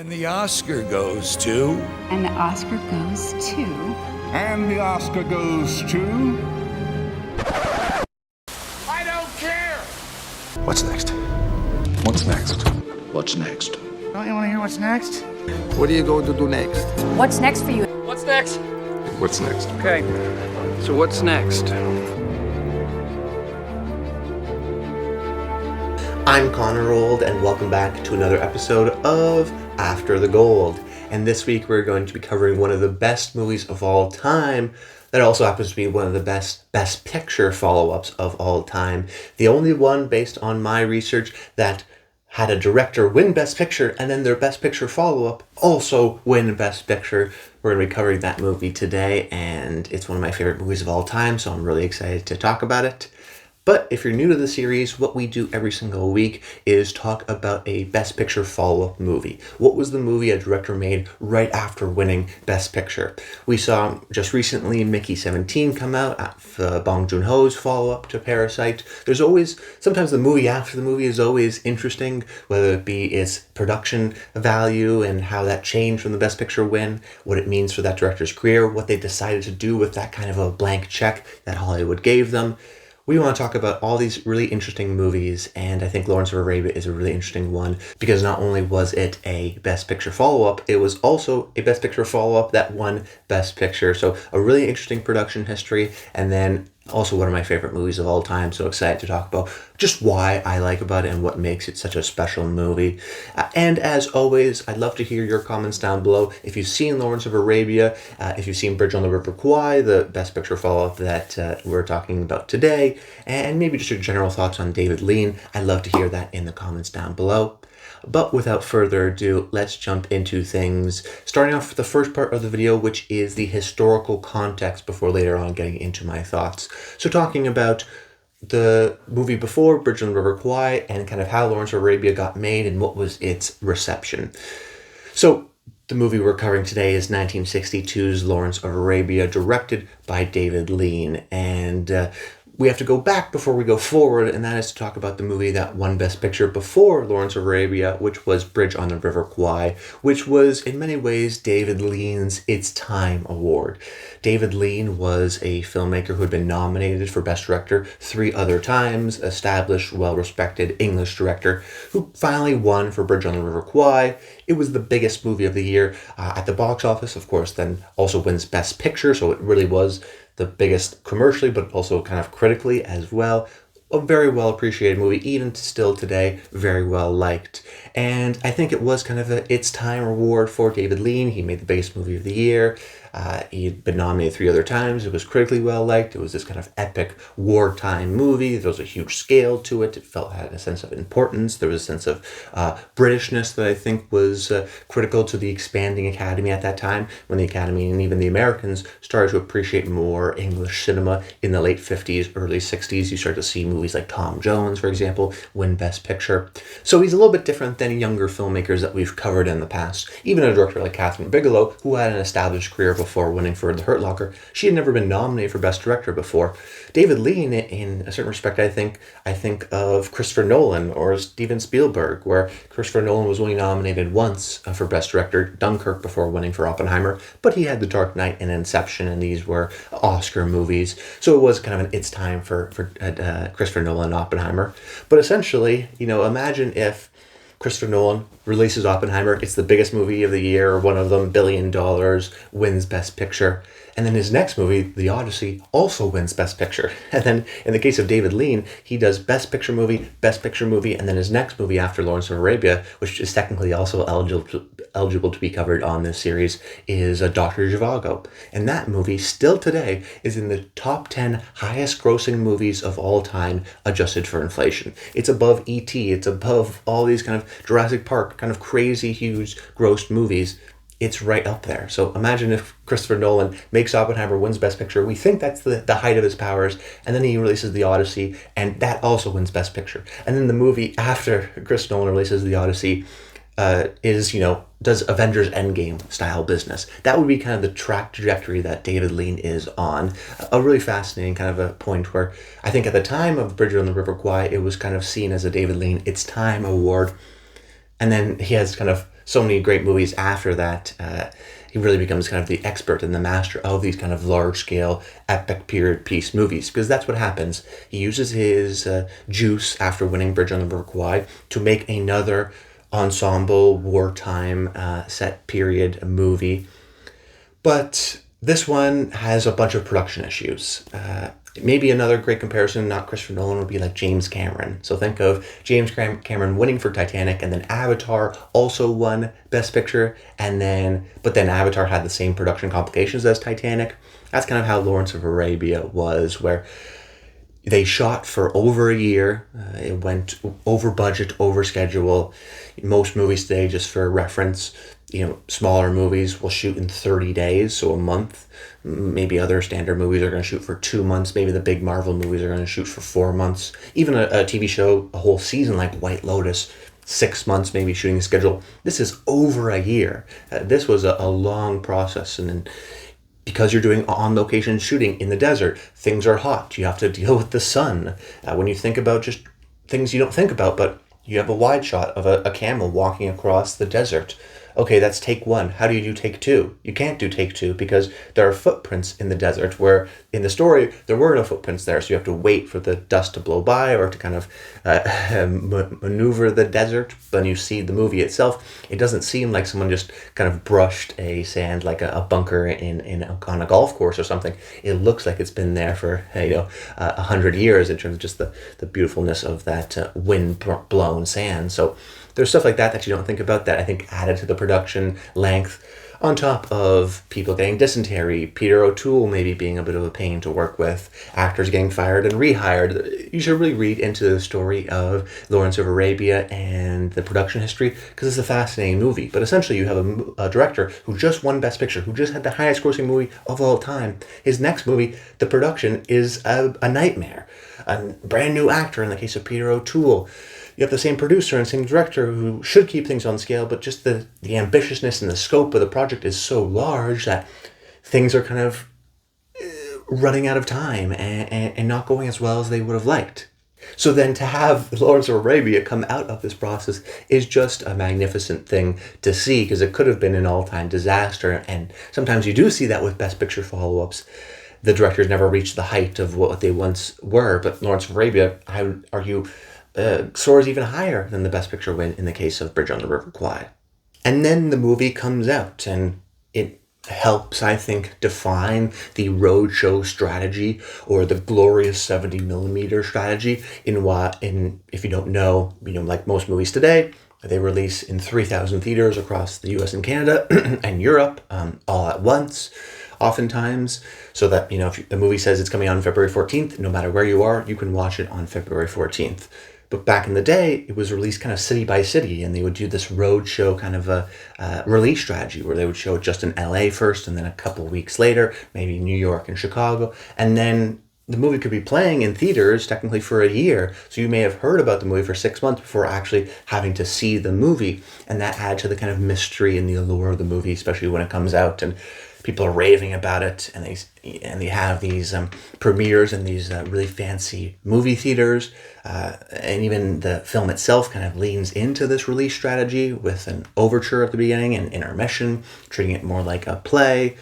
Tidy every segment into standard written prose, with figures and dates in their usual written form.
And the Oscar goes to... And the Oscar goes to... And the Oscar goes to... I don't care! What's next? What's next? What's next? Don't you want to hear what's next? What are you going to do next? What's next for you? What's next? What's next? Okay, so what's next? I'm Connor Old, and welcome back to another episode of After the Gold. And this week we're going to be covering one of the best movies of all time that also happens to be one of the Best Picture follow-ups of all time. The only one, based on my research, that had a director win Best Picture and then their Best Picture follow-up also win Best Picture. We're going to be covering that movie today, and it's one of my favorite movies of all time, so I'm really excited to talk about it. But if you're new to the series, what we do every single week is talk about a Best Picture follow-up movie. What was the movie a director made right after winning Best Picture? We saw just recently Mickey 17 come out, Bong Joon-ho's follow-up to Parasite. There's always, sometimes the movie after the movie is always interesting, whether it be its production value and how that changed from the Best Picture win, what it means for that director's career, what they decided to do with that kind of a blank check that Hollywood gave them. We want to talk about all these really interesting movies, and I think Lawrence of Arabia is a really interesting one because not only was it a Best Picture follow-up, it was also a Best Picture follow-up that won Best Picture. So a really interesting production history, and then also one of my favorite movies of all time. So excited to talk about just why I like about it and what makes it such a special movie. And as always, I'd love to hear your comments down below. If you've seen Lawrence of Arabia, if you've seen Bridge on the River Kwai, the Best Picture follow-up that we're talking about today, and maybe just your general thoughts on David Lean, I'd love to hear that in the comments down below. But without further ado, let's jump into things, starting off with the first part of the video, which is the historical context before later on getting into my thoughts. So talking about the movie before, Bridge on the River Kwai, and kind of how Lawrence of Arabia got made and what was its reception. So the movie we're covering today is 1962's Lawrence of Arabia, directed by David Lean. And we have to go back before we go forward, and that is to talk about the movie that won Best Picture before Lawrence of Arabia, which was Bridge on the River Kwai, which was in many ways David Lean's Its Time Award. David Lean was a filmmaker who had been nominated for Best Director 3 other times, established, well-respected English director who finally won for Bridge on the River Kwai. It was the biggest movie of the year at the box office, of course, then also wins Best Picture, so it really was the biggest commercially, but also kind of critically as well. A very well appreciated movie, even still today, very well liked. And I think it was kind of Its Time Award for David Lean. He made the biggest movie of the year. He'd been nominated 3 other times. It was critically well liked. It was this kind of epic wartime movie. There was a huge scale to it. It had a sense of importance. There was a sense of Britishness that I think was critical to the expanding Academy at that time, when the Academy and even the Americans started to appreciate more English cinema in the late 50s, early 60s. You start to see movies like Tom Jones, for example, win Best Picture. So he's a little bit different than younger filmmakers that we've covered in the past. Even a director like Kathryn Bigelow, who had an established career before winning for The Hurt Locker, she had never been nominated for Best Director before. David Lean, in a certain respect, I think of Christopher Nolan or Steven Spielberg, where Christopher Nolan was only nominated once for Best Director, Dunkirk, before winning for Oppenheimer, but he had The Dark Knight and Inception, and these were Oscar movies, so it was kind of It's time for Christopher Nolan and Oppenheimer. But essentially, imagine if Christopher Nolan releases Oppenheimer, it's the biggest movie of the year, one of them, $1 billion, wins Best Picture. And then his next movie, The Odyssey, also wins Best Picture. And then in the case of David Lean, he does Best Picture movie, and then his next movie after Lawrence of Arabia, which is technically also eligible to be covered on this series, is Dr. Zhivago. And that movie, still today, is in the top 10 highest grossing movies of all time, adjusted for inflation. It's above E.T., it's above all these kind of Jurassic Park, kind of crazy, huge, grossed movies. It's right up there. So imagine if Christopher Nolan makes Oppenheimer, wins Best Picture. We think that's the height of his powers. And then he releases The Odyssey, and that also wins Best Picture. And then the movie after Chris Nolan releases The Odyssey does Avengers Endgame style business. That would be kind of the trajectory that David Lean is on. A really fascinating kind of a point where I think at the time of Bridge on the River Kwai, it was kind of seen as a David Lean It's Time Award. And then he has kind of so many great movies after that, he really becomes kind of the expert and the master of these kind of large-scale epic period piece movies, because that's what happens. He uses his juice after winning Bridge on the River Kwai to make another ensemble wartime set period movie. But this one has a bunch of production issues. Maybe another great comparison, not Christopher Nolan, would be like James Cameron. So think of James Cameron winning for Titanic, and then Avatar also won Best Picture, but then Avatar had the same production complications as Titanic. That's kind of how Lawrence of Arabia was, where they shot for over a year. It went over budget, over schedule. Most movies today, just for reference, smaller movies will shoot in 30 days, so a month. Maybe other standard movies are going to shoot for 2 months. Maybe the big Marvel movies are going to shoot for 4 months. Even a TV show, a whole season like White Lotus, 6 months maybe shooting schedule. This is over a year. This was a long process, and then because you're doing on-location shooting in the desert, things are hot. You have to deal with the sun. When you think about just things you don't think about, but you have a wide shot of a camel walking across the desert. Okay, that's take one. How do you do take two? You can't do take two because there are footprints in the desert, where in the story there were no footprints there, so you have to wait for the dust to blow by or to kind of maneuver the desert. When you see the movie itself, it doesn't seem like someone just kind of brushed a sand like a bunker on a golf course or something. It looks like it's been there for 100 years in terms of just the beautifulness of that wind-blown sand. So there's stuff like that you don't think about that I think added to the production length, on top of people getting dysentery, Peter O'Toole maybe being a bit of a pain to work with, actors getting fired and rehired. You should really read into the story of Lawrence of Arabia and the production history, because it's a fascinating movie. But essentially you have a director who just won Best Picture, who just had the highest grossing movie of all time. His next movie, the production, is a nightmare. A brand new actor in the case of Peter O'Toole. You have the same producer and same director who should keep things on scale, but just the ambitiousness and the scope of the project is so large that things are kind of running out of time and not going as well as they would have liked. So then to have Lawrence of Arabia come out of this process is just a magnificent thing to see, because it could have been an all-time disaster, and sometimes you do see that with Best Picture follow-ups. The directors never reached the height of what they once were, but Lawrence of Arabia, I would argue, soars even higher than the Best Picture win in the case of Bridge on the River Kwai. And then the movie comes out, and it helps, I think, define the roadshow strategy, or the glorious 70mm strategy. If you don't know, like most movies today, they release in 3,000 theaters across the US and Canada and Europe, all at once, oftentimes, so that, if the movie says it's coming on February 14th, no matter where you are, you can watch it on February 14th. But back in the day, it was released kind of city by city, and they would do this roadshow kind of a release strategy, where they would show it just in LA first, and then a couple weeks later, maybe New York and Chicago, and then the movie could be playing in theaters technically for a year. So you may have heard about the movie for 6 months before actually having to see the movie, and that adds to the kind of mystery and the allure of the movie, especially when it comes out and people are raving about it, and they have these premieres in these really fancy movie theaters, and even the film itself kind of leans into this release strategy with an overture at the beginning and intermission, treating it more like a play,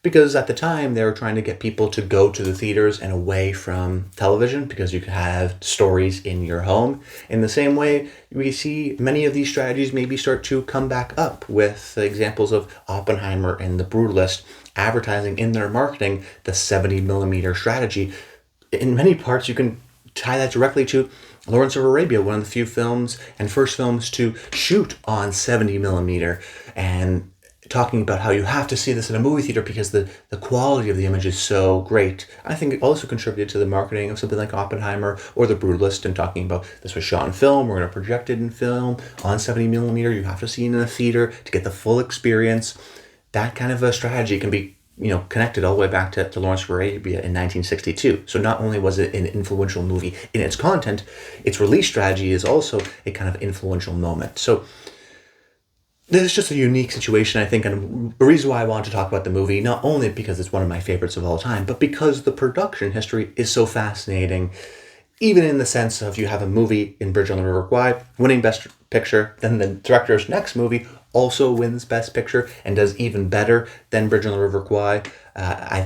because at the time they were trying to get people to go to the theaters and away from television, because you could have stories in your home. In the same way, we see many of these strategies maybe start to come back up with examples of Oppenheimer and The Brutalist advertising in their marketing the 70mm strategy. In many parts, you can tie that directly to Lawrence of Arabia, one of the few films and first films to shoot on 70mm, and talking about how you have to see this in a movie theater because the quality of the image is so great. I think it also contributed to the marketing of something like Oppenheimer or The Brutalist, and talking about this was shot in film, we're going to project it in film on 70mm, you have to see it in a theater to get the full experience. That kind of a strategy can be connected all the way back to Lawrence of Arabia in 1962. So not only was it an influential movie in its content, its release strategy is also a kind of influential moment. So this is just a unique situation, I think, and a reason why I wanted to talk about the movie, not only because it's one of my favorites of all time, but because the production history is so fascinating, even in the sense of you have a movie in Bridge on the River Kwai winning Best Picture, then the director's next movie also wins Best Picture and does even better than Bridge on the River Kwai.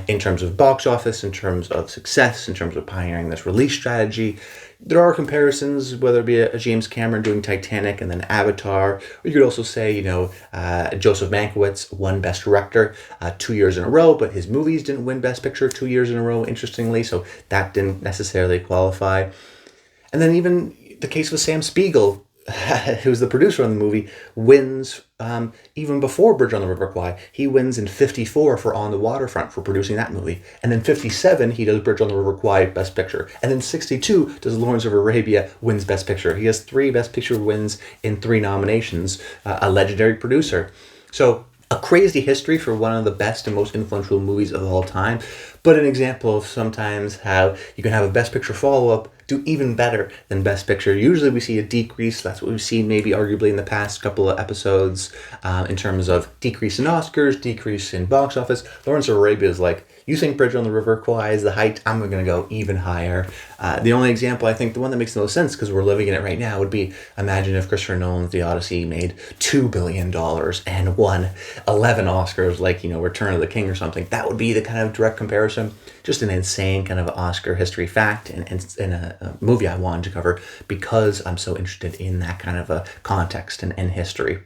In terms of box office, in terms of success, in terms of pioneering this release strategy. There are comparisons, whether it be a James Cameron doing Titanic and then Avatar, or you could also say, Joseph Mankiewicz won Best Director 2 years in a row, but his movies didn't win Best Picture 2 years in a row, interestingly, so that didn't necessarily qualify. And then even the case with Sam Spiegel, who's the producer on the movie, wins even before Bridge on the River Kwai. He wins in 54 for On the Waterfront for producing that movie. And then 57, he does Bridge on the River Kwai, Best Picture. And then 62 does Lawrence of Arabia, wins Best Picture. He has 3 Best Picture wins in 3 nominations, a legendary producer. So a crazy history for one of the best and most influential movies of all time, but an example of sometimes how you can have a Best Picture follow-up do even better than Best Picture. Usually we see a decrease. That's what we've seen maybe arguably in the past couple of episodes in terms of decrease in Oscars, decrease in box office. Lawrence of Arabia is like, you think Bridge on the River Kwai is the height? I'm going to go even higher. The only example, I think, the one that makes the most sense, because we're living in it right now, would be, imagine if Christopher Nolan's The Odyssey made $2 billion and won 11 Oscars, like, Return of the King or something. That would be the kind of direct comparison. Just an insane kind of Oscar history fact and a movie I wanted to cover because I'm so interested in that kind of a context and history.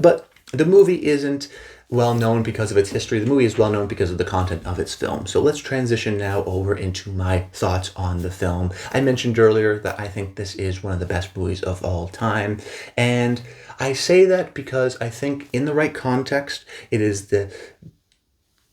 But the movie isn't well known because of its history. The movie is well known because of the content of its film. So let's transition now over into my thoughts on the film. I mentioned earlier that I think this is one of the best movies of all time. And I say that because I think in the right context, it is the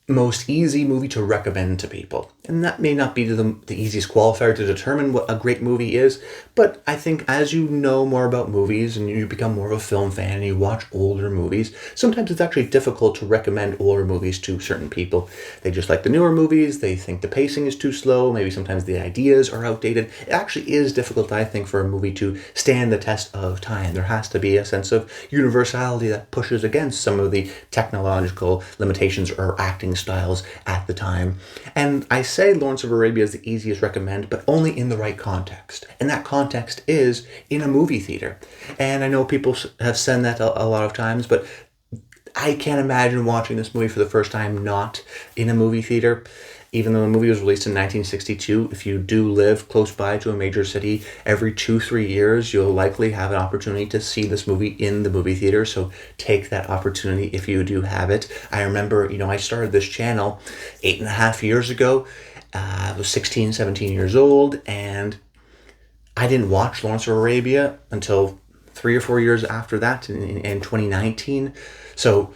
most easy movie to recommend to people. And that may not be the easiest qualifier to determine what a great movie is, but I think as you know more about movies and you become more of a film fan and you watch older movies, sometimes it's actually difficult to recommend older movies to certain people. They just like the newer movies, they think the pacing is too slow, maybe sometimes the ideas are outdated. It actually is difficult, I think, for a movie to stand the test of time. There has to be a sense of universality that pushes against some of the technological limitations or acting styles at the time. And I say Lawrence of Arabia is the easiest recommend, but only in the right context. And that context is in a movie theater. And I know people have said that a lot of times, but I can't imagine watching this movie for the first time not in a movie theater. Even though the movie was released in 1962, if you do live close by to a major city, every 2-3 years, you'll likely have an opportunity to see this movie in the movie theater. So take that opportunity if you do have it. I remember, I started this channel 8.5 years ago. I was 16, 17 years old, and I didn't watch Lawrence of Arabia until 3 or 4 years after that in 2019. So,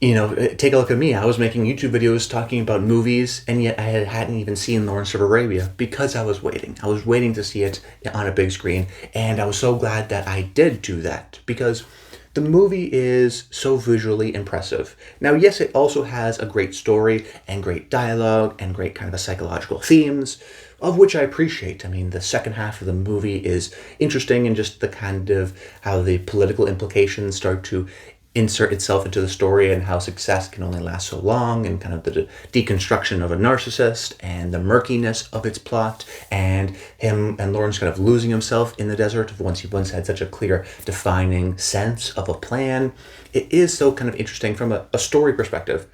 take a look at me. I was making YouTube videos talking about movies, and yet I hadn't even seen Lawrence of Arabia because I was waiting. I was waiting to see it on a big screen, and I was so glad that I did do that because the movie is so visually impressive. Now, yes, it also has a great story and great dialogue and great kind of a psychological themes, of which I appreciate. I mean, the second half of the movie is interesting and just the kind of how the political implications start to insert itself into the story and how success can only last so long and kind of the deconstruction of a narcissist and the murkiness of its plot and him and Lawrence kind of losing himself in the desert once he had such a clear defining sense of a plan. It is so kind of interesting from a story perspective.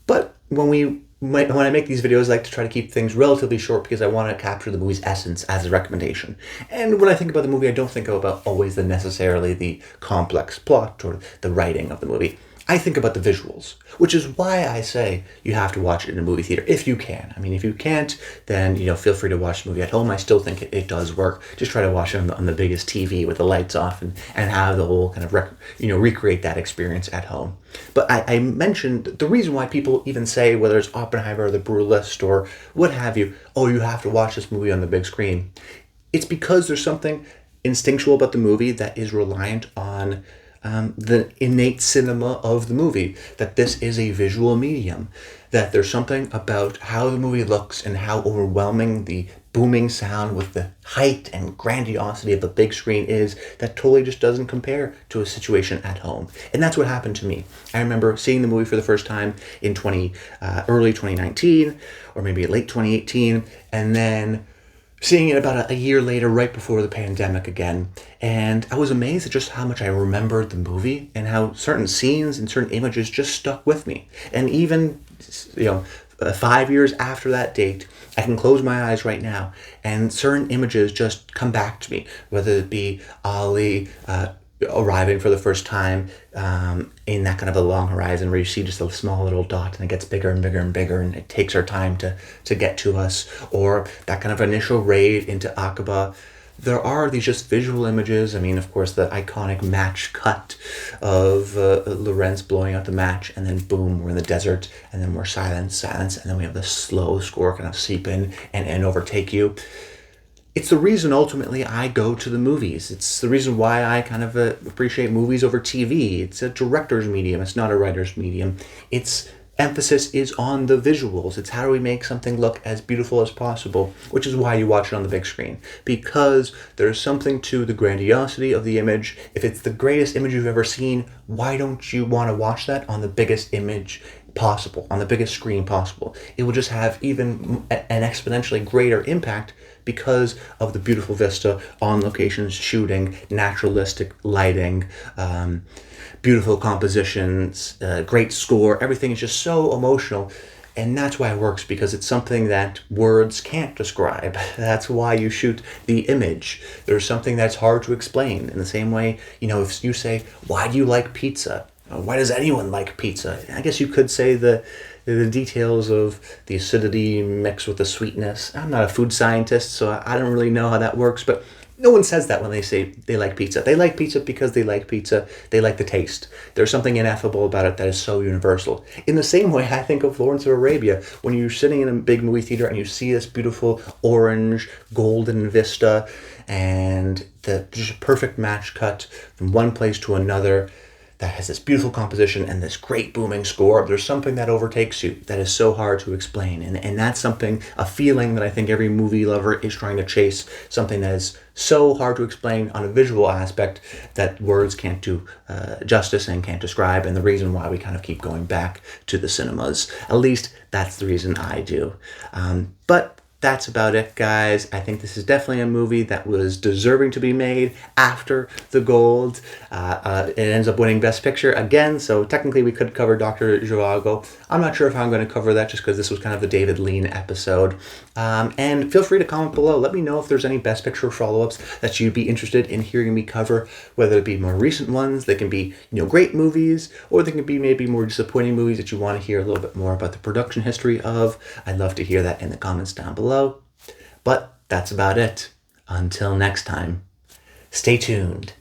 But when I make these videos, I like to try to keep things relatively short because I want to capture the movie's essence as a recommendation. And when I think about the movie, I don't think about always necessarily the complex plot or the writing of the movie. I think about the visuals, which is why I say you have to watch it in a movie theater if you can. I mean, if you can't, then feel free to watch the movie at home. I still think it does work. Just try to watch it on the biggest TV with the lights off and have the whole kind of recreate that experience at home. But I mentioned the reason why people even say, whether it's Oppenheimer or The Brutalist or what have you, oh, you have to watch this movie on the big screen. It's because there's something instinctual about the movie that is reliant on the innate cinema of the movie, that this is a visual medium, that there's something about how the movie looks and how overwhelming the booming sound with the height and grandiosity of the big screen is that totally just doesn't compare to a situation at home. And that's what happened to me. I remember seeing the movie for the first time in early 2019 or maybe late 2018, and then seeing it about a year later, right before the pandemic again, and I was amazed at just how much I remembered the movie and how certain scenes and certain images just stuck with me. And even, 5 years after that date, I can close my eyes right now and certain images just come back to me, whether it be Ali arriving for the first time in that kind of a long horizon where you see just a small little dot and it gets bigger and bigger and bigger and it takes our time to get to us, or that kind of initial raid into Aqaba. There are these just visual images. I mean, of course, the iconic match cut of Lorenz blowing out the match, and then boom, we're in the desert, and then we're silence, and then we have the slow score kind of seep in and overtake you. It's the reason ultimately I go to the movies. It's the reason why I kind of appreciate movies over TV. It's a director's medium. It's not a writer's medium. Its emphasis is on the visuals. It's how do we make something look as beautiful as possible, which is why you watch it on the big screen. Because there's something to the grandiosity of the image. If it's the greatest image you've ever seen, why don't you want to watch that on the biggest image possible, on the biggest screen possible? It will just have even an exponentially greater impact because of the beautiful vista, on locations shooting, naturalistic lighting, beautiful compositions, great score. Everything is just so emotional. And that's why it works, because it's something that words can't describe. That's why you shoot the image. There's something that's hard to explain. In the same way, if you say, why do you like pizza? Why does anyone like pizza? I guess you could say the details of the acidity mixed with the sweetness. I'm not a food scientist, so I don't really know how that works, but no one says that when they say they like pizza. They like pizza because they like pizza. They like the taste. There's something ineffable about it that is so universal. In the same way, I think of Lawrence of Arabia. When you're sitting in a big movie theater and you see this beautiful orange, golden vista and just a perfect match cut from one place to another, that has this beautiful composition and this great booming score. There's something that overtakes you that is so hard to explain. And that's something, a feeling that I think every movie lover is trying to chase, something that is so hard to explain on a visual aspect that words can't do justice and can't describe, and the reason why we kind of keep going back to the cinemas. At least that's the reason I do. But that's about it, guys. I think this is definitely a movie that was deserving to be made after the gold. It ends up winning Best Picture again, so technically we could cover Dr. Zhivago. I'm not sure if I'm going to cover that just because this was kind of the David Lean episode. And feel free to comment below. Let me know if there's any Best Picture follow-ups that you'd be interested in hearing me cover, whether it be more recent ones, they can be great movies, or they can be maybe more disappointing movies that you want to hear a little bit more about the production history of. I'd love to hear that in the comments down below. But that's about it. Until next time, stay tuned.